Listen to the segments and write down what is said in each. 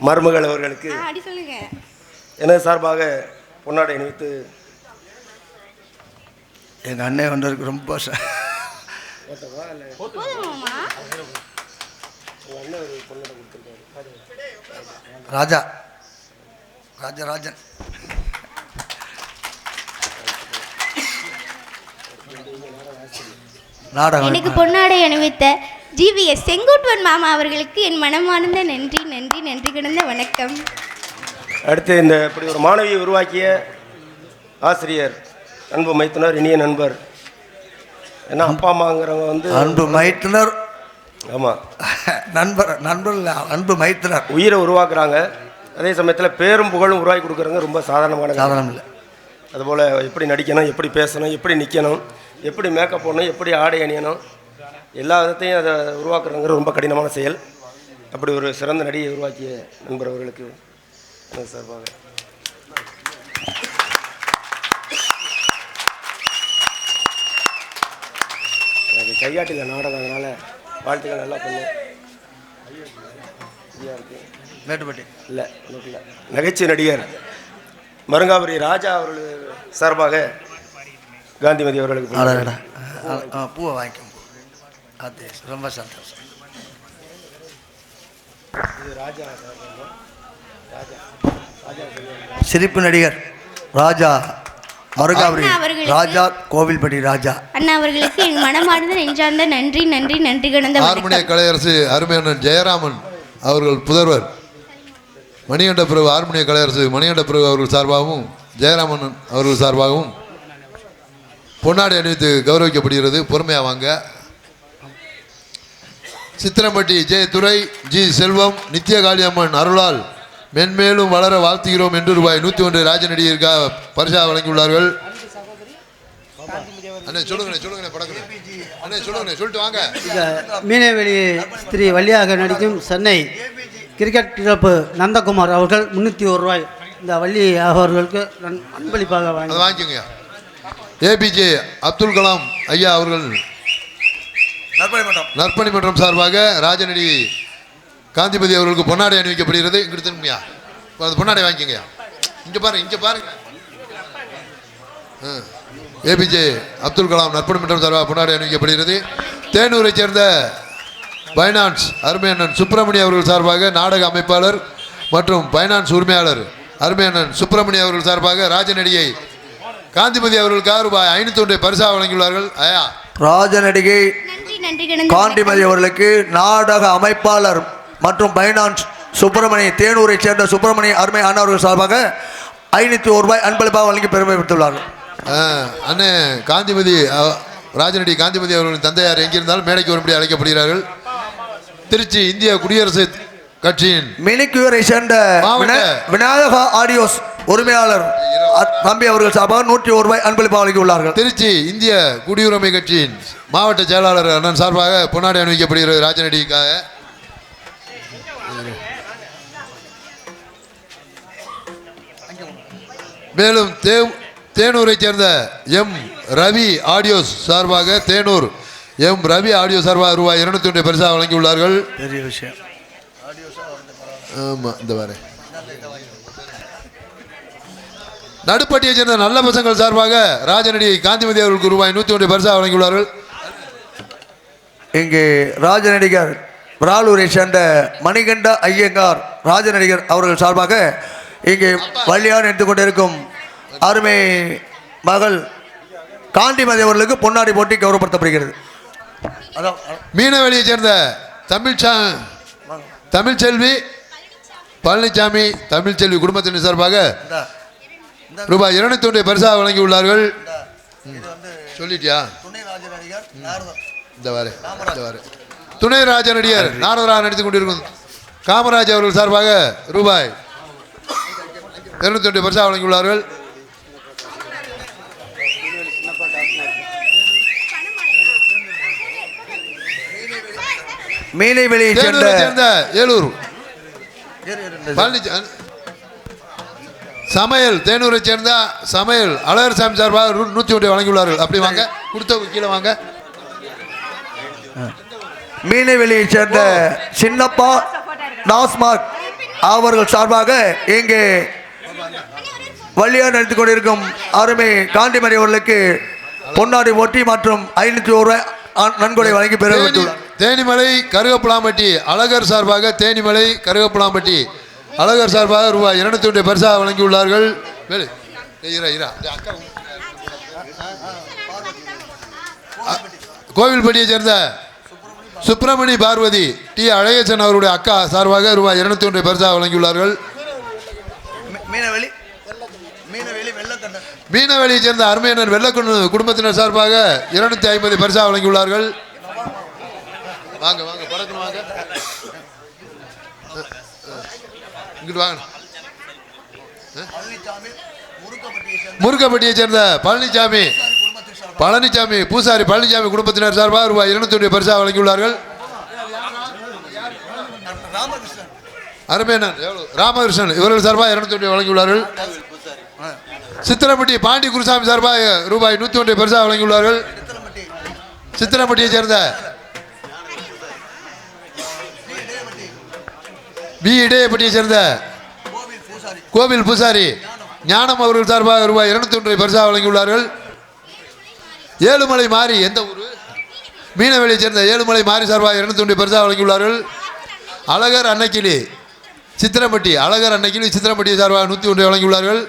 மருமகள் அவர்களுக்கு எனது சார்பாக பொன்னாடை அணிவித்து எங்கள் அண்ணன் வந்ததுக்கு ரொம்ப ராஜா ராஜராஜன் எனக்கு பொன்னாடை அணிவித்த ஜிவிஎஸ் செங்குட்டுவன் மாமா அவர்களுக்கு என் மனமார்ந்த நன்றி நன்றி நன்றி கிடந்த வணக்கம். அடுத்து இந்த இப்படி ஒரு மாணவியை உருவாக்கிய ஆசிரியர் அன்பு மைத்துனர், இனிய நண்பர். ஏன்னா அப்பா அம்மாங்கிறவங்க வந்து அன்பு மைத்துனர். ஆமாம், நண்பர் நண்பர் அன்பு மைத்துனர். உயிரை உருவாக்குறாங்க, அதே சமயத்தில் பேரும் புகழும் உருவாக்கி கொடுக்குறவங்க ரொம்ப சாதாரணமான சாதாரணம் இல்லை. அதுபோல் எப்படி நடிக்கணும், எப்படி பேசணும், எப்படி நிற்கணும், எப்படி மேக்கப் போடணும், எப்படி ஆடை அணியணும், எல்லா விதத்தையும் அதை உருவாக்குறதுங்கிற ரொம்ப கடினமான செயல். அப்படி ஒரு சிறந்த நடிகை உருவாக்கிய நண்பர் அவர்களுக்கு சார்பாக எனக்கு கையாட்டில் நாடகம், அதனால் வாழ்த்துக்கள். நல்லா பண்ணு. மேட்டுப்பட்டி இல்லை இல்லை, நகைச்சுவை நடிகர் மருங்காபுரி ராஜா அவர்கள் சார்பாக காந்திமதி அவர்களுக்கு பூவை வாங்கிக்கோங்க. அது ரொம்ப சந்தோஷம். சிரிப்பு நடிகர் ராஜா மருங்காபுரி ராஜா, கோவில்பட்டி ராஜா அண்ணா அவர்களுக்கு என் மனமார்ந்த நெஞ்சார்ந்த நன்றி நன்றி நன்றி கிடந்த ஹார்மோனிய கலையரசு அருமையண்ணன் ஜெயராமன் அவர்கள் புதல்வர் மணிகண்ட பிரபு, ஹார்மோனிய கலையரசு மணிகண்ட பிரபு அவர்கள் சார்பாகவும் ஜெயராமன் அவர்கள் சார்பாகவும் பொன்னாடை அணிவித்து கௌரவிக்கப்படுகிறது. பொறுமையாக வாங்க. சித்திரம்பட்டி ஜே துரை, ஜி செல்வம், நித்யகாளியம்மன் அருளால் மென்மேலும் வளர வாழ்த்துகிறோம் என்று ரூபாய் 101 ராஜநடிகருக்காக பரிசா வழங்கியுள்ளார்கள். அண்ணே சொல்லுங்க சொல்லுங்க படக்குங்க அண்ணே சொல்லுங்க சொல்லிட்டு வாங்க. மீனவெளி ஸ்திரீ வள்ளியாக நடிக்கும் சென்னை கிரிக்கெட் கிளப்பு நந்தகுமார் அவர்கள் 301 ரூபாய் இந்த வள்ளி அவர்களுக்கு அன்பளிப்பாக வாங்கிக்கோங்க. ஏபிஜே அப்துல் கலாம் ஐயா அவர்கள் நற்பணி மன்றம் சார்பாக ராஜநடி காந்திமதி அவர்களுக்கு பொன்னாடை அணிவிக்கப்படுகிறது. இங்கிட்டு திரும்பியா பொன்னாடை வாங்கிக்கோங்க. இங்கே பாருங்க, இங்கே பாருங்க. ஏபிஜே அப்துல் கலாம் நற்பணி மன்றம் சார்பாக பொன்னாடை அணிவிக்கப்படுகிறது. தேனூரை சேர்ந்த பைனான்ஸ் அருமையண்ணன் சுப்பிரமணிய அவர்கள் சார்பாக நாடக அமைப்பாளர் மற்றும் பைனான்ஸ் உரிமையாளர் அருமையண்ணன் சுப்பிரமணிய அவர்கள் சார்பாக ராஜநடிகை காந்திமதி அவர்களுக்காக ரூபாய் 501 பரிசா வழங்கியுள்ளார்கள். ஐயா ராஜநடிகை காந்திமதி அவர்களுக்கு நாடக அமைப்பாளர் மற்றும் பைனான்ஸ் சுப்பிரமணிய தேனூரை சேர்ந்த சுப்பிரமணிய அருமை அண்ணா அவர்கள் சார்பாக 501 ரூபாய் அன்பளிப்பாக வழங்கி பெருமை பெற்றுள்ளார்கள். அண்ணே காந்திமதி ராஜநடி காந்திமதி அவர்களின் தந்தையார் எங்கிருந்தாலும் மேடைக்கு வரும்படி அழைக்கப்படுகிறார்கள். திருச்சி இந்திய குடியரசு கட்சியின் மினிக்குவரை சேர்ந்த விநாயகா ஆடியோஸ் உரிமையாளர் தம்பி அவர்கள் சார்பாக 101 ரூபாய் அன்பளிப்பாக வழங்கியுள்ளார்கள். திருச்சி இந்திய குடியுரிமை கட்சியின் மாவட்ட செயலாளர் அண்ணன் சார்பாக பொன்னாடை அணிவிக்கப்படுகிறது ராஜநடிக்காக. மேலும் தேனூரை சேர்ந்த எம் ரவி ஆடியோஸ் சார்பாக தேனூர் எம் ரவி ஆடியோ சார்பாக ரூபாய் 201 பரிசாக வழங்கியுள்ளார்கள். பெரிய விஷயம். ஆமாம், இந்த வார நடுப்பட்டியை சேர்ந்த நல்ல பசங்கள் சார்பாக ராஜநடி காந்திமதி அவர்களுக்கு ரூபாய் 101 பரிசாக வழங்கியுள்ளார்கள். இங்கே ராஜநடிகர் விராலூரை சேர்ந்த மணிகண்ட ஐயங்கார் ராஜநடிகர் அவர்கள் சார்பாக இங்கே வள்ளியார் எடுத்துக்கொண்டிருக்கும் அருமை மகள் காந்திமதி அவர்களுக்கு பொன்னாடி போட்டி கௌரவப்படுத்தப்படுகிறது. மீனவெளியை சேர்ந்த தமிழ்ச்செல்வி பழனிசாமி தமிழ்ச்செல்வி குடும்பத்தினர் சார்பாக ரூபாய் 201 பரிசாக வழங்கியுள்ளார்கள். சொல்லிட்டியா? இந்த வார துணை ராஜநடிகர் நாரதராக நடித்துக் கொண்டிருக்கும் காமராஜ் அவர்கள் சார்பாக ரூபாய் 201 பரிசாக வழங்கியுள்ளார்கள். மீனவெளியை சேர்ந்த ஏலூர் சமையல் தேனூரை சேர்ந்த சமையல் அழகர்சாமி சார்பாக 101 வழங்கியுள்ளார்கள். அப்படி வாங்க, கொடுத்த கீழே வாங்க. மீனவெளியை சேர்ந்த சின்னப்பா டாஸ்மார்க் அவர்கள் சார்பாக இங்கே வள்ளியார் நடத்தி கொண்டிருக்கும் அருமை காந்திமதி அவர்களுக்கு பொன்னாடி ஒட்டி மற்றும் 500 ரூபாய் நன்கொடை வழங்கி பெறுகிறார். தேனிமலை கருகப்புலாம்பட்டி அழகர் சார்பாக தேனிமலை கருகப்புலாம்பட்டி அழகர் சார்பாக ரூபாய் 200 பரிசாக வழங்கியுள்ளார்கள். கோவில்பட்டியை சேர்ந்த சுப்பிரமணி பார்வதி டி அழகேசன் அவருடைய அக்கா சார்பாக ரூபாய் 201 பரிசாக வழங்கியுள்ளார்கள். மீனவெளியை சேர்ந்த அருமையனர் வெள்ளக்குன்னு குடும்பத்தினர் சார்பாக 250 பரிசாக வழங்கியுள்ளார்கள். வாங்க வாங்க பறக்கணும் வாங்க இங்கிட்டு வாங்க. முருக்கப்பட்டியை சேர்ந்த பழனிசாமி பூசாரி பழனிசாமி குடும்பத்தினர் சார்பாக ரூபாய் 201 பரிசாக வழங்கியுள்ளார்கள். அருமையண்ணன் ராமகிருஷ்ணன் இவர்கள் சார்பாக 201 வழங்கியுள்ளார்கள். சித்திரப்பட்டி பாண்டி குருசாமி சார்பாக ரூபாய் 101 பரிசாக வழங்கியுள்ளார்கள். சித்திரப்பட்டியை சேர்ந்த பி இடையப்பட்டியை சேர்ந்த கோவில் பூசாரி ஞானம் அவர்கள் சார்பாக ரூபாய் 201 பரிசாக வழங்கியுள்ளார்கள். ஏழுமலை மாறி எந்த ஊர் மீனவெளியை சேர்ந்த ஏழுமலை மாறி சார்பாக 201 பரிசாக வழங்கியுள்ளார்கள். அழகர் அன்னைக்கிளி சித்திரப்பட்டி அழகர் அன்னைக்கிளி சித்திரப்பட்டியை சார்பாக 101 வழங்கியுள்ளார்கள்.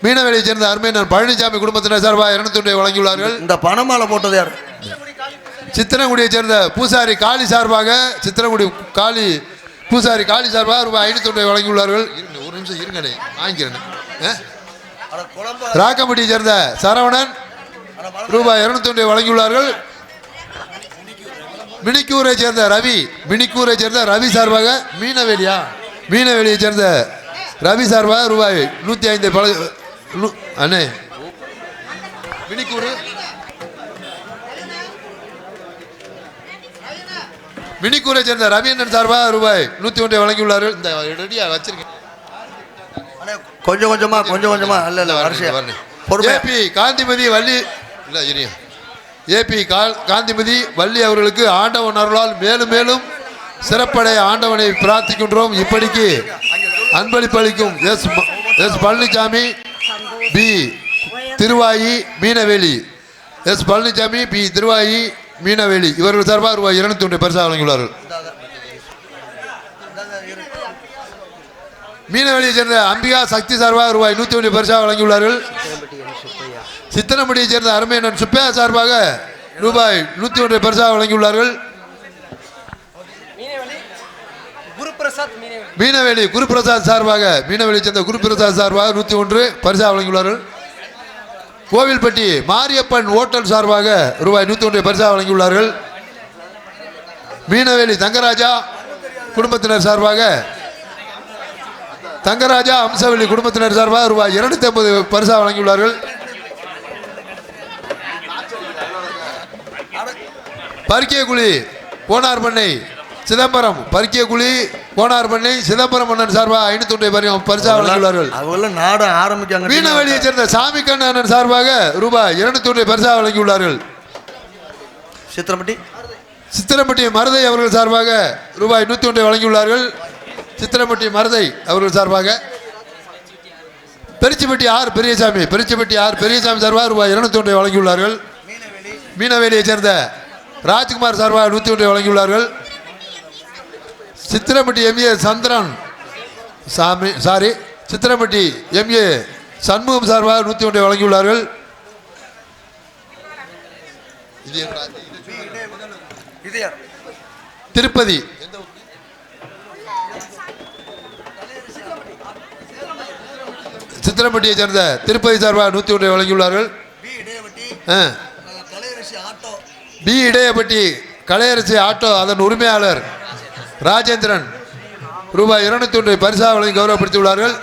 மீனவெளியை சேர்ந்த அருமையனர் பழனிசாமி குடும்பத்தினர் சார்பாக 201 வழங்கியுள்ளார்கள். இந்த பணமாலை போட்டது யார்? சித்திரங்குடியை சேர்ந்த பூசாரி காளி சார்பாக சித்திரங்குடி காளி பூசாரி காளி சார்பாக ரூபாய் 501 வழங்கியுள்ளார்கள். ஒரு நிமிஷம் இருங்கண்ணே வாங்கிக்கிறேன். ராக்கம்பட்டியை சேர்ந்த சரவணன் ரூபாய் 201 வழங்கியுள்ளார்கள். மினிக்கூரை சேர்ந்த ரவி சார்பாக மீனவெளியை சேர்ந்த ரவி சார்பாக ரூபாய் 105 அண்ணே மினிக்கூரை சேர்ந்த ரவீந்திரன் சார்பாக ரூபாய் 101 வழங்கியுள்ளார்கள். இந்த ரெடியா வச்சிருக்கேன் கொஞ்சம் கொஞ்சமா ஏபி காந்திமதி வள்ளி இல்லை இரியா ஏபி காந்திமதி வள்ளி அவர்களுக்கு ஆண்டவன் அருளால் மேலும் மேலும் சிறப்படைய ஆண்டவனை பிரார்த்திக்கின்றோம். இப்படிக்கு அன்பளிப்பளிக்கும் S Palanisamy P Thiruvayi Meenaveli Palanisamy P Thiruvayi Meenaveli இவர்கள் சார்பாக ரூபாய் 201 பரிசாக வழங்கியுள்ளார்கள். மீனவெளியை சேர்ந்த அம்பிகா சக்தி சார்பாக ரூபாய் 101 பரிசாக வழங்கியுள்ளார்கள். சித்தனம்பட்டியை சேர்ந்த அருமையண்ணன் சுப்பையா சார்பாக ரூபாய் 101 பரிசாக வழங்கியுள்ளார்கள். மீனவேலி குருபிரசாத் சார்பாக மீனவெளியை சேர்ந்த குருபிரசாத் சார்பாக 101 பரிசாக வழங்கியுள்ளார்கள். கோவில்பட்டி மாரியப்பன் ஓட்டல் சார்பாக ரூபாய் 101 பரிசாக வழங்கியுள்ளார்கள். மீனவேலி தங்கராஜா குடும்பத்தினர் சார்பாக தங்கராஜா அம்சவெளி குடும்பத்தினர் சார்பாக ரூபாய் 250 பரிசாக வழங்கியுள்ளார்கள். பருக்கியகுழி கோனார்பண்ணை சிதம்பரம் பருக்கியகுழி கோனார்பண்ணை சிதம்பரம் அண்ணன் சார்பாக 501 பரிசாக வழங்கியுள்ளார்கள். நாடு ஆரம்பிக்காங்க. மீனவெளியை சேர்ந்த சாமி கண்ணன் சார்பாக ரூபாய் 201 பரிசாக வழங்கியுள்ளார்கள். சித்திரப்பட்டி மருதை அவர்கள் சார்பாக ரூபாய் 101 வழங்கியுள்ளார்கள். சித்திரப்பட்டி மருதை அவர்கள் சார்பாக பெரிச்சிப்பட்டி ஆர் பெரியசாமி சார்பாக ரூபாய் 201 வழங்கியுள்ளார்கள். மீனவேலியை சேர்ந்த ராஜ்குமார் சார்பாக 101 வழங்கியுள்ளார்கள். சித்திரப்பட்டி எம்ஏ சந்திரன் சித்திரப்பட்டி எம்ஏ சண்முகம் சார்பாக 101 வழங்கியுள்ளார்கள். திருப்பதி சித்திரப்பட்டியை சேர்ந்த திருப்பதி சார்பாக 101 வழங்கியுள்ளார்கள். பி இடையப்பட்டி கலையரசி ஆட்டோ அதன் உரிமையாளர் ராஜேந்திரன் ரூபாய் 201 பரிசாக வழங்கி கௌரவப்படுத்தியுள்ளார்கள்.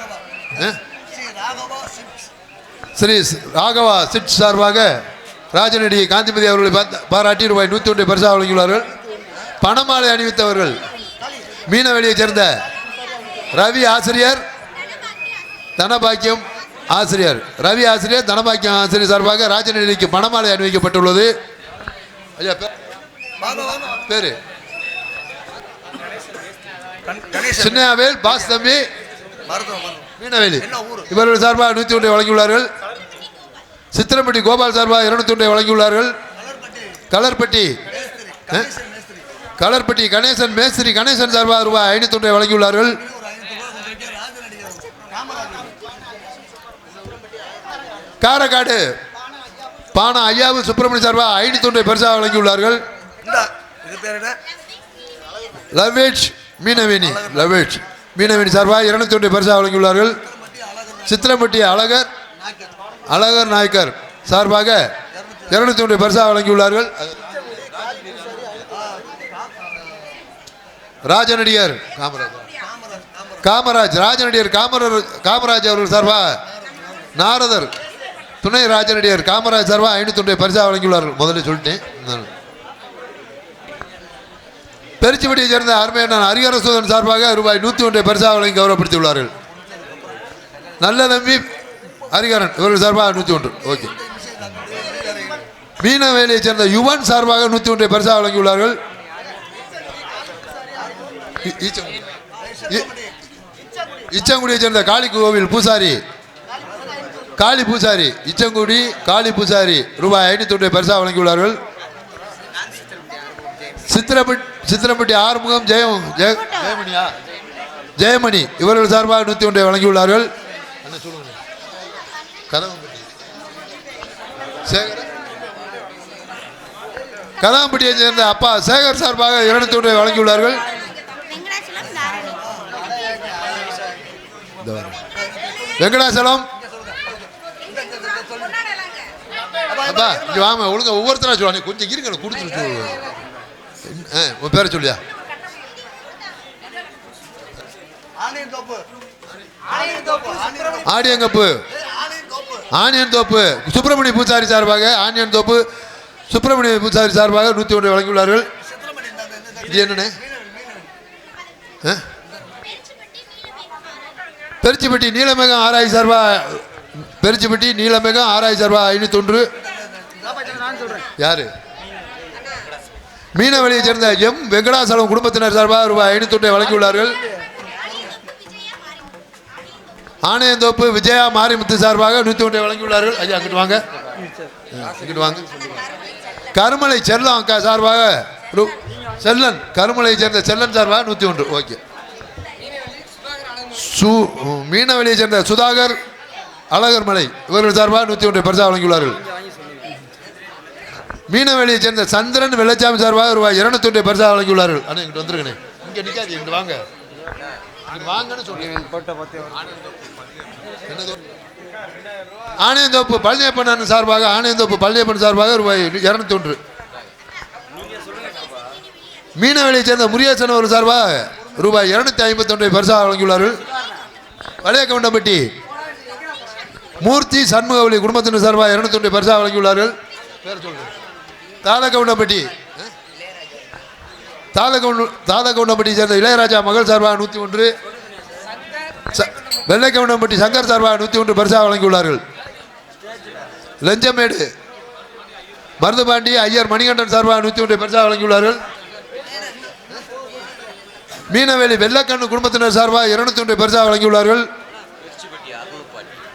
ஸ்ரீ ராகவா சிட் சார்பாக ராஜநடி காந்திமதி அவர்களை பாராட்டி ரூபாய் 101 பரிசாக வழங்கியுள்ளார்கள். பணமாலை அணிவித்தவர்கள் மீனவெளியை சேர்ந்த ரவி ஆசிரியர் தனபாக்கியம் ஆசிரியர் தனபாக்கியம் ஆசிரியர் சார்பாக ராஜநடிக்கு பணமாலை அணிவிக்கப்பட்டுள்ளது. ஐயா பேரு சின்னையாவேல் பாஸ் தம்பி மீனவேலி இவர்கள் சார்பாக 101 வழங்கியுள்ளார்கள். சித்திரம்பட்டி கோபால் சார்பாக 201 வழங்கியுள்ளார்கள். கலர்பட்டி கணேசன் மேஸ்திரி கணேசன் சார்பாக ரூபாய் 501 வழங்கியுள்ளார்கள். காரக்காடு பானா ஐயாவு சுப்பிரமணிய சார்பாக 501 பரிசாக வழங்கியுள்ளார்கள். லவேஜ் மீனவேணி சார்பாக 201 பரிசாக வழங்கியுள்ளார்கள். சித்திரம்பட்டி அழகர் நாயக்கர் சார்பாக 201 பரிசாக வழங்கியுள்ளார்கள். ராஜநடிகர் காமராஜ் அவர்கள் சார்பாக நாரதர் துணை ராஜநடிகர் காமராஜ் சார்பாக 501 பரிசாக வழங்கியுள்ளார்கள். முதல்ல சொல்லிட்டேன். பெருச்சிப்பட்டியை சேர்ந்த அருமையான ஹரிஹரசூதன் சார்பாக ரூபாய் 101 பரிசாக வழங்கி கௌரவப்படுத்தியுள்ளார்கள். நல்ல தம்பி ஹரிஹரன் இவர்கள் சார்பாக 101. ஓகே. மீனவேலியை சேர்ந்த யுவன் சார்பாக 101 பரிசாக வழங்கியுள்ளார்கள். இச்சங்குடியை சேர்ந்த காளி பூசாரி இச்சங்குடி காளி பூசாரி ரூபாய் 501 பரிசாக வழங்கியுள்ளார்கள். சித்திரப்பட்டி ஆறுமுகம் ஜெயமணி இவர்கள் சார்பாக 101 வழங்கியுள்ளார்கள். கதாம்பட்டியை சேர்ந்த அப்பா சேகர் சார்பாக 201 வழங்கியுள்ளார்கள். வெங்கடாசலம் அப்பா இங்க வாங்க ஒழுங்க ஒவ்வொருத்தரா சொல்லுவாங்க. கொஞ்சம் இருங்க கொடுத்துட்டு உன் பேரை சொல்லியா? ஆனியன் தோப்பு சுப்பிரமணிய பூசாரி சார்பாக 101 வழங்கியுள்ளார்கள். இது என்னண்ணே? பெருச்சிப்பட்டி நீலமேகம் ஆராய் சார்பாக 501. யாரு? மீனவெளியை சேர்ந்த எம் வெங்கடாசலம் குடும்பத்தினர் சார்பாக ரூபாய் 501 வழங்கியுள்ளார்கள். ஆணையந்தோப்பு விஜயா மாரிமுத்து சார்பாக 101 வழங்கியுள்ளார்கள். ஐயா அங்கிட்டு வாங்க. கருமலை செல்லம் அக்கா சார்பாக கருமலையை சேர்ந்த செல்லன் சார்பாக 101. ஓகே. மீனவெளியை சேர்ந்த சுதாகர் அழகர்மலை இவர்கள் சார்பாக 101 பரிசாக வழங்கியுள்ளார்கள். மீனவெளியை சேர்ந்த சந்திரன் வெள்ளச்சாமி சார்பாக ரூபாய் 201 பரிசாக வழங்கியுள்ளார்கள். ஆனால் இங்கிட்டு வந்துருங்கண்ணே. இங்கே நிற்காது, இங்கிட்டு வாங்க. வாங்கன்னு சொல்லுங்க. ஆணையந்தோப்பு பழனியப்பன் சார்பாக ரூபாய் 201. மீனவெளியை சேர்ந்த முருகேசன் அவர் சார்பாக ரூபாய் 251 பரிசாக வழங்கியுள்ளார்கள். வளையக்கவுண்டம்பட்டி மூர்த்தி சண்முகவலி குடும்பத்தினர் சார்பாக 201 பரிசாக வழங்கியுள்ளார்கள். தாதகவுண்டம்பட்டி சேர்ந்த இளையராஜா மகள் சார்பாக 101. வெள்ளைக்கவுண்டம்பட்டி சங்கர் சார்பாக 101 பரிசாக வழங்கியுள்ளார்கள். லஞ்சமேடு மருதுபாண்டி ஐயர் மணிகண்டன் சார்பாக 101 பரிசாக வழங்கியுள்ளார்கள். மீனவேலி வெள்ளக்கண்ணு குடும்பத்தினர் சார்பாக 201 பரிசாக வழங்கியுள்ளார்கள்.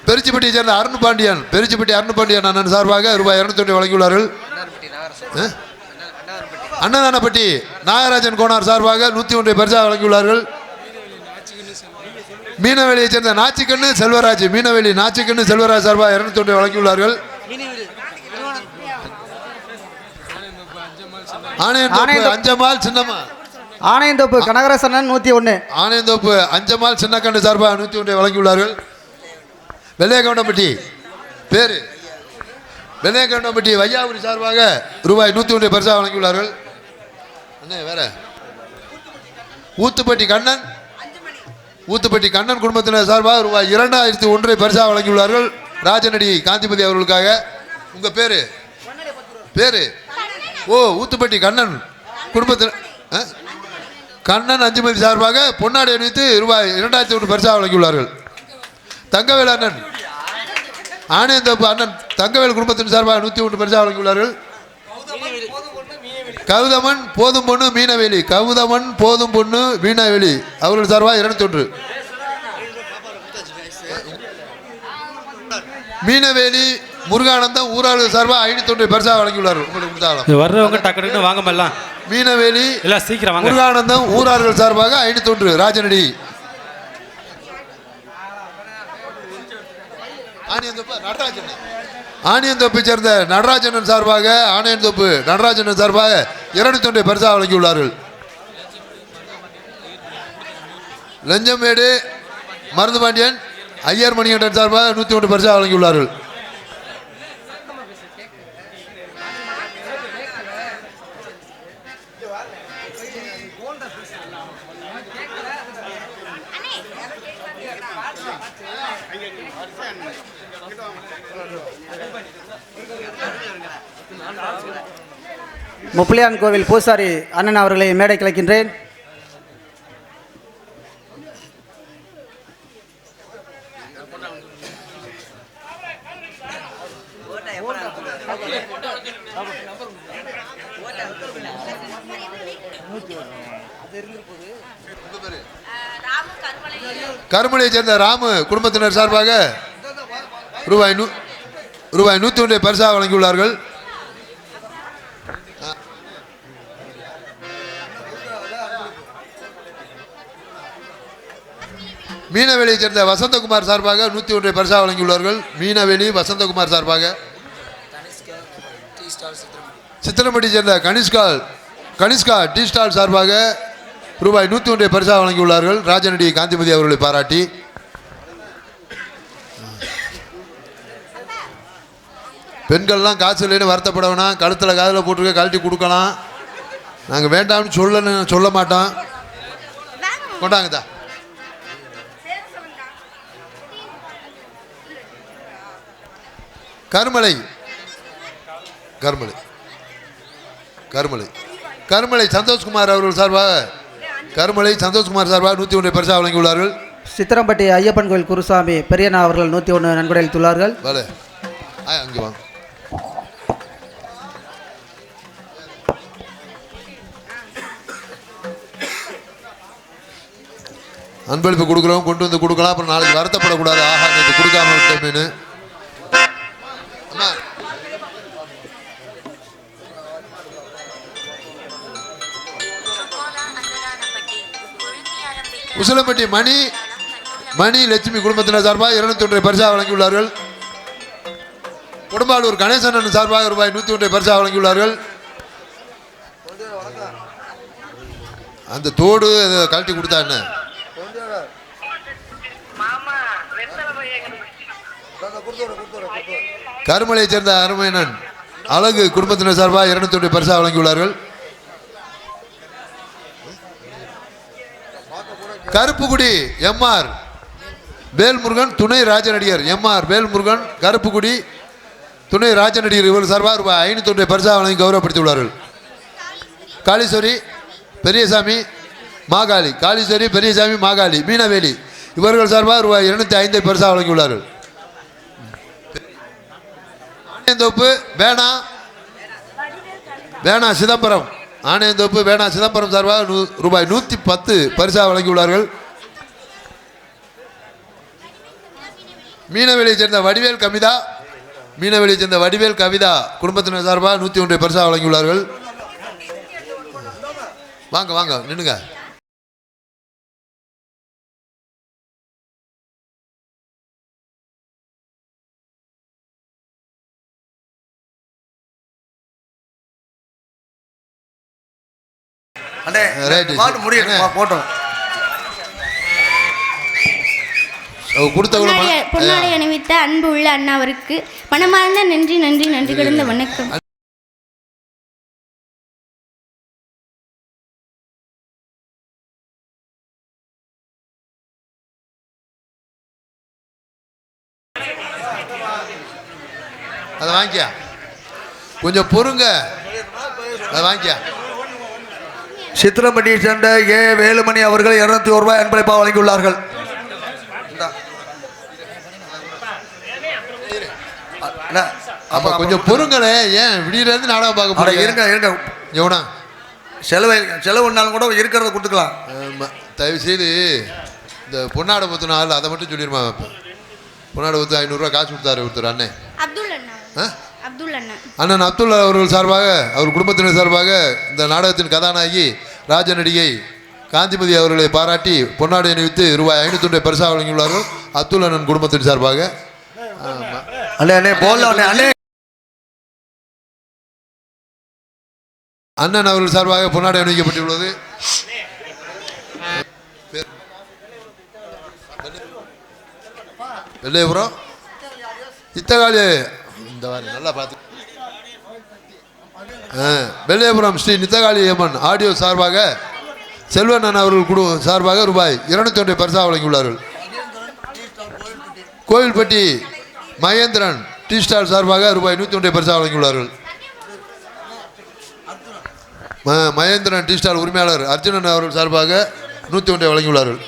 பெருச்சிப்பட்டியை சேர்ந்த அருண்பாண்டியன் அண்ணன் சார்பாக ரூபாய் 201 வழங்கியுள்ளார்கள். அன்னதானப்பட்டி நாகராஜன் கோனார் சார்பாக 101 பரிசாக வழங்கியுள்ளார்கள். மீனவேலியை சேர்ந்த நாச்சிக்கண்ணு செல்வராஜ் சார்பாக 201 வழங்கியுள்ளார்கள். ஆணையந்தோப்பு கனகரசனன் 101. ஆணையந்தோப்பு அஞ்சமால் சின்னக்கண்ணு சார்பாக 101 வழங்கியுள்ளார்கள். வெள்ளையக்கவுண்டம்பட்டி வையாபுரி சார்பாக ரூபாய் 101 பரிசாக வழங்கியுள்ளார்கள். வேற ஊத்துப்பட்டி கண்ணன் குடும்பத்தினர் சார்பாக ரூபாய் 2001 பரிசாக வழங்கியுள்ளார்கள். ராஜநடி காந்திமதி அவர்களுக்காக. உங்க பேரு ஊத்துப்பட்டி கண்ணன் குடும்பத்தினர் கண்ணன் அஞ்சுமதி சார்பாக பொன்னாடை அணிவித்து ரூபாய் 2001 பரிசாக வழங்கியுள்ளார்கள். தங்கவேல் அண்ணன் ஆணையந்தோப்பு அண்ணன் தங்கவேல் குடும்பத்தின் சார்பாக 101 பரிசாக வழங்கியுள்ளார்கள். கவுதமன் போதும் பொண்ணு மீனவேலி, கவுதமன் போதும் பொண்ணு மீனவேலி அவர்கள் சார்பாக 201. மீனவேலி முருகானந்தம் ஊராளர் சார்பாக 501 பரிசாக வழங்கியுள்ளார்கள். உங்களுக்கு கொடுத்தாலும் வர்றவங்க டக்கு வாங்க எல்லாம். மீனவேலி எல்லாம் சீக்கிரம் வாங்க. முருகானந்தம் ஊரார்கள் சார்பாக 501. ராஜனடி ஆணியந்தோப்பை சேர்ந்த நடராஜனன் சார்பாக ஆணையந்தோப்பு நடராஜனன் சார்பாக 201 பரிசாக வழங்கியுள்ளார்கள். லஞ்சமேடு மருந்து பாண்டியன் ஐயர் மணிகண்டன் சார்பாக 101 பரிசாக வழங்கியுள்ளார்கள். முப்பிலியான் கோவில் பூசாரி அண்ணன் அவர்களை மேடை கிளக்கின்றேன். கருமலையை சேர்ந்த ராமு குடும்பத்தினர் சார்பாக ரூபாய் 101 பரிசாக வழங்கியுள்ளார்கள். மீனவேலியை சேர்ந்த வசந்தகுமார் சார்பாக 101 பரிசாக வழங்கியுள்ளார்கள். மீனவேலி வசந்தகுமார் சார்பாக. சித்திரம்பட்டி சேர்ந்த கனிஷ்கா டீ ஸ்டால் சார்பாக ரூபாய் 101 பரிசாக வழங்கியுள்ளார்கள். ராஜனடி காந்திமதி அவர்களை பாராட்டி. பெண்கள்லாம் காசு இல்லைன்னு வருத்தப்பட வேணாம். கழுத்தில் காதில் போட்டுருக்க கழட்டி கொடுக்கலாம். நாங்கள் வேண்டாம்னு சொல்ல மாட்டோம். கொண்டாங்கதா. கருமலை சந்தோஷ்குமார் அவர்கள் சார்பாக 101 பரிசாக வழங்கியுள்ளார்கள். சித்திரம்பட்டி ஐயப்பன் கோயில் குருசாமி பெரியண்ணா அவர்கள் 101 நன்கொடை அளித்துள்ளார்கள். அங்கே வாங்க. அன்பளிப்பு கொடுக்குறோம், கொண்டு வந்து கொடுக்கலாம். அப்புறம் நாளைக்கு வருத்தப்படக்கூடாது. ஆஹா நேற்று கொடுக்காம விட்டேன்னு. உசிலம்பட்டி மணி லட்சுமி குடும்பத்தினர் சார்பாக 201 பரிசாக வழங்கியுள்ளார்கள். குடும்பாலூர் கணேசன் சார்பாக ரூபாய் 101 பரிசாக வழங்கியுள்ளார்கள். அந்த தோடு கழட்டி கொடுத்தா என்ன? கருமலையை சேர்ந்த அருமையனன் அழகு குடும்பத்தினர் சார்பாக 201 பரிசாக வழங்கியுள்ளார்கள். கருப்புக்குடி எம்ஆர் வேல்முருகன் துணை ராஜநடிகர் வேல்முருகன் கருப்புக்குடி துணை ராஜநடிகர் இவர் சார்பாக ரூபாய் 501 பரிசாக வழங்கி கௌரவப்படுத்தியுள்ளார்கள். காளீஸ்வரி பெரியசாமி மாகாளி மீனவேலி இவர்கள் சார்பாக ரூபாய் 205 பரிசாக வழங்கியுள்ளார்கள். ஆணையந்தோப்பு வேணா சிதம்பரம் சார்பாக ரூபாய் 110 பரிசாக வழங்கியுள்ளார்கள். மீனவேலியை சேர்ந்த வடிவேல் கவிதா குடும்பத்தினர் சார்பாக 101 பரிசாக வழங்கியுள்ளார்கள். வாங்க நின்னுங்க. போட்டோம். பொன்னாடை அணிவித்த அன்பு உள்ள அண்ணாவிற்கு மனமார்ந்த நன்றி கிடந்த வணக்கம். அதை வாங்கியா, கொஞ்சம் பொறுங்க. அதை வாங்கியா. சித்திரம்பட்டியை சேர்ந்த வேலுமணி அவர்கள் 201 ரூபாய் அன்பளிப்பாக வழங்கியுள்ளார்கள். கொஞ்சம் பொறுங்களே. ஏன் விடியில இருந்து நாடகம் பார்க்க போறீங்க? இருங்க எவனா செலவுனாலும் கூட இருக்கிறத கொடுத்துக்கலாம். தயவுசெய்து இந்த பொன்னாடை பற்றின ஆள் அதை மட்டும் சொல்லிடுமா? பொன்னாடை பற்றி 500 ரூபா காசு கொடுத்தாரு ஒருத்தர் அண்ணன். அப்துல் அண்ணா. அப்துல் அண்ணா. அண்ணன் அப்துல் அவர்கள் சார்பாக, அவர் குடும்பத்தினர் சார்பாக இந்த நாடகத்தின் கதாநாயகி ராஜ நடிகை காந்திமதி அவர்களை பாராட்டி பொன்னாடை அணிவித்து ரூபாய் 500 பரிசாக வழங்கியுள்ளார்கள் அப்துல் அண்ணன் குடும்பத்தின் சார்பாக. அண்ணே போடலாம் அண்ணே. அண்ணன் அவர்கள் சார்பாக பொன்னாடை அணிவிக்கப்பட்டுள்ளது. வெள்ளையபுரம் இத்தகாலி இந்த வாரம் நல்லா பார்த்து வெள்ளையபுரம் ஸ்ரீ நித்தகாளி அம்மன் ஆடியோ சார்பாக செல்வண்ணன் அவர்கள் சார்பாக ரூபாய் 201 பரிசாக வழங்கியுள்ளார்கள். கோவில்பட்டி மகேந்திரன் டீ ஸ்டால் சார்பாக ரூபாய் 101 பரிசாக வழங்கியுள்ளார்கள். மகேந்திரன் டீ ஸ்டால் உரிமையாளர் அர்ஜுனன் அவர்கள் சார்பாக 101 வழங்கியுள்ளார்கள்.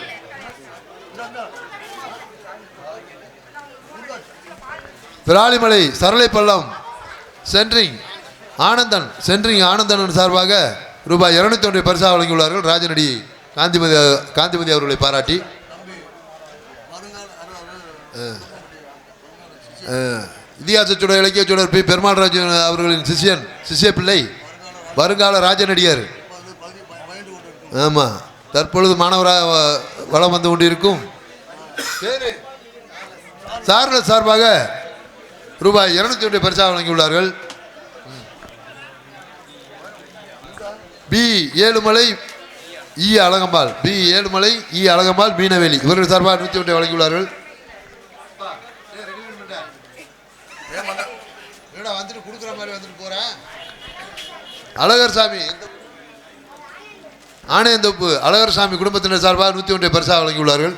விராலிமலை சரளைப்பள்ளம் சென்ட்ரிங் ஆனந்தன் சார்பாக ரூபாய் 201 பரிசாக வழங்கியுள்ளார்கள் ராஜநடி காந்திமதி அவர்களை பாராட்டி. இதிகாச சுடர் இலக்கிய சுடர் பி பெருமாள்ராஜ் அவர்களின் சிஷ்ய பிள்ளை வருங்கால ராஜநடிகர். ஆமாம், தற்பொழுது மாணவராக வளம் வந்து கொண்டிருக்கும் சார்லஸ் சார்பாக ரூபாய் 201 பரிசாக வழங்கியுள்ளார்கள். பி ஏழுமலை அழகம்பாள் மீனவேலி இவர்கள் சார்பாக 101 வழங்கியுள்ளார்கள். அழகர் சாமி ஆணையந்தோப்பு அழகர் சாமி குடும்பத்தினர் சார்பாக 101 பரிசாக வழங்கியுள்ளார்கள்.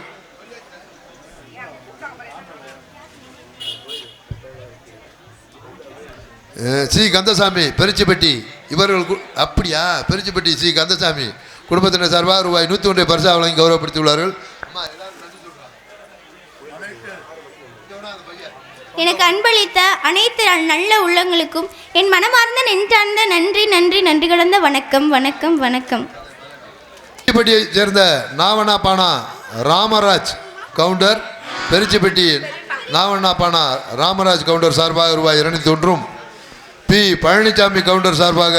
ஸ்ரீ கந்தசாமி பெருச்சிப்பட்டி இவர்கள் அப்படியா பெருச்சிப்பட்டி ஸ்ரீ கந்தசாமி குடும்பத்தினர் சார்பாக ரூபாய் 101 பரிசாக வழங்கி கௌரவப்படுத்தியுள்ளார்கள். எனக்கு அன்பளித்த அனைத்து நல்ல உள்ளங்களுக்கும் என் மனமார்ந்த நெஞ்சார்ந்த நன்றி கலந்த வணக்கம். பெருச்சிப்பட்டியைச் சேர்ந்த நாவண்ணாபானா ராமராஜ் கவுண்டர் பெருச்சிப்பட்டி நாவண்ணாபானா ராமராஜ் கவுண்டர் சார்பாக ரூபாய் 201 பி பழனிசாமி கவுண்டர் சார்பாக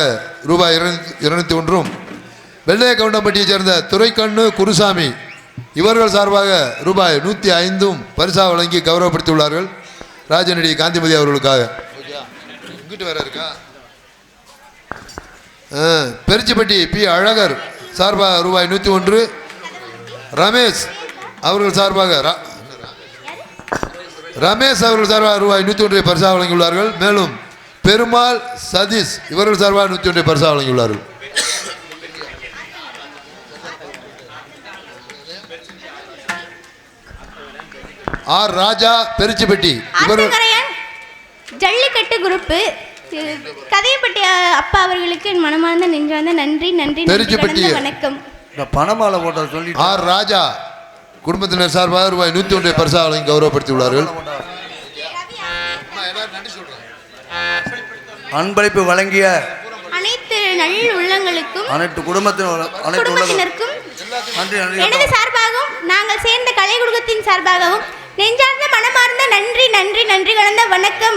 ரூபாய் 201 வெள்ளைய கவுண்டம்பட்டியைச் சேர்ந்த துரைக்கண்ணு குருசாமி இவர்கள் சார்பாக ரூபாய் 105 பரிசாக வழங்கி கௌரவப்படுத்தியுள்ளார்கள் ராஜநடி காந்திமதி அவர்களுக்காக. இங்கிட்டு வேற இருக்கா? பெருச்சிப்பட்டி பி அழகர் சார்பாக ரூபாய் 101 ரமேஷ் அவர்கள் சார்பாக ரூபாய் 101 பரிசாக வழங்கியுள்ளார்கள். மேலும் பெருமாள் சதீஷ் இவர்கள் சார்பாக 101 பரிசாக வழங்கியுள்ளார்கள். ஆர் ராஜா பெருச்சிப்பட்டி ஜல்லிக்கட்டு குரூப்பு கதையப்பட்டி அப்பா அவர்களுக்கு என் மனமார்ந்த நெஞ்சார்ந்த நன்றி வணக்கம். பணமாலை போட்ட சொல்லி ஆர் ராஜா குடும்பத்தினர் சார்பாக ரூபாய் 101 பரிசாக வழங்கி கௌரவப்படுத்தியுள்ளார்கள். அன்பளிப்பு வழங்கிய அனைத்து நல்ல உள்ளங்களுக்கும் அனைத்து குடும்பத்தினருக்கும் எனது சார்பாகவும் நாங்கள் சேர்ந்த கலை குடும்பத்தின் சார்பாகவும் நெஞ்சார்ந்த மனமார்ந்த நன்றி கலந்த வணக்கம்.